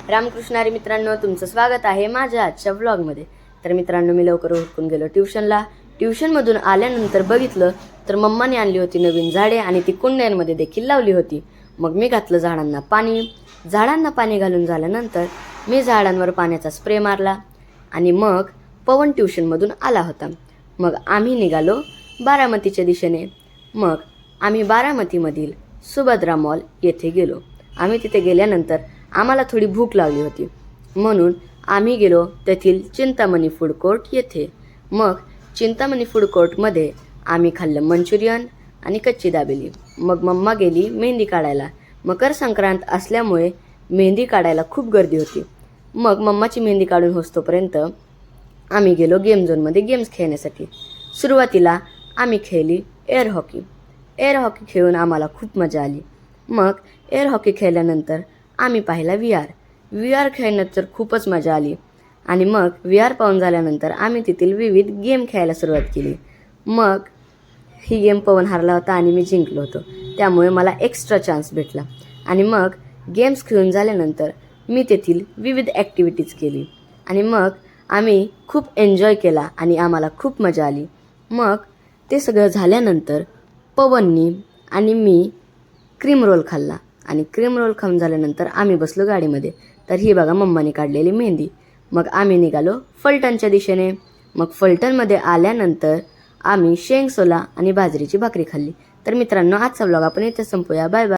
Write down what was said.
रामकृष्णारी मित्रांनो, तुमचं स्वागत आहे माझ्या आजच्या व्लॉगमध्ये। तर मित्रांनो, मी लवकर उठून गेलो ट्युशनला। ट्युशनमधून आल्यानंतर बघितलं तर मम्माने आणली होती नवीन झाडे आणि ती कुंड्यांमध्ये देखील लावली होती। मग मी घातलं झाडांना पाणी। झाडांना पाणी घालून झाल्यानंतर मी झाडांवर पाण्याचा स्प्रे मारला आणि मग पवन ट्युशनमधून आला होता। मग आम्ही निघालो बारामतीच्या दिशेने। मग आम्ही बारामतीमधील सुभद्रा मॉल येथे गेलो। आम्ही तिथे गेल्यानंतर आम्हाला थोडी भूक लागली होती, म्हणून आम्ही गेलो तेथील चिंतामणी फूड कोर्ट येथे। मग चिंतामणी फूड कोर्टमध्ये आम्ही खाल्लं मंचुरियन आणि कच्ची दाबेली। मग मम्मा गेली मेहंदी काढायला। मकर संक्रांत असल्यामुळे मेहंदी काढायला खूप गर्दी होती। मग मम्माची मेहंदी काढून होतोपर्यंत आम्ही गेलो गेम झोनमध्ये गेम्स खेळण्यासाठी। सुरुवातीला आम्ही खेळली एअर हॉकी। एअर हॉकी खेळून आम्हाला खूप मजा आली। मग एअर हॉकी खेळल्यानंतर आम्ही पाहिला व्ही आर खेळण्यात तर खूपच मजा आली। आणि मग VR पाहून झाल्यानंतर आम्ही तेथील विविध गेम खेळायला सुरुवात केली। मग ही गेम पवन हारला होता आणि मी जिंकलो होतो, त्यामुळे मला एक्स्ट्रा चान्स भेटला। आणि मग गेम्स खेळून झाल्यानंतर मी तेथील विविध ॲक्टिव्हिटीज केली आणि मग आम्ही खूप एन्जॉय केला आणि आम्हाला खूप मजा आली। मग ते सगळं झाल्यानंतर पवननी आणि मी क्रीम रोल खाल्ला आणि क्रीम रोल खाऊन झाल्यानंतर आम्ही बसलो गाडीमध्ये। तर ही बघा मम्माने काढलेली मेहंदी। मग आम्ही निघालो फलटणच्या दिशेने। मग फलटणमध्ये आल्यानंतर आम्ही शेंगसोला आणि बाजरीची भाकरी खाल्ली। तर मित्रांनो, आजचा व्लॉग आपण इथे संपूया। Bye bye.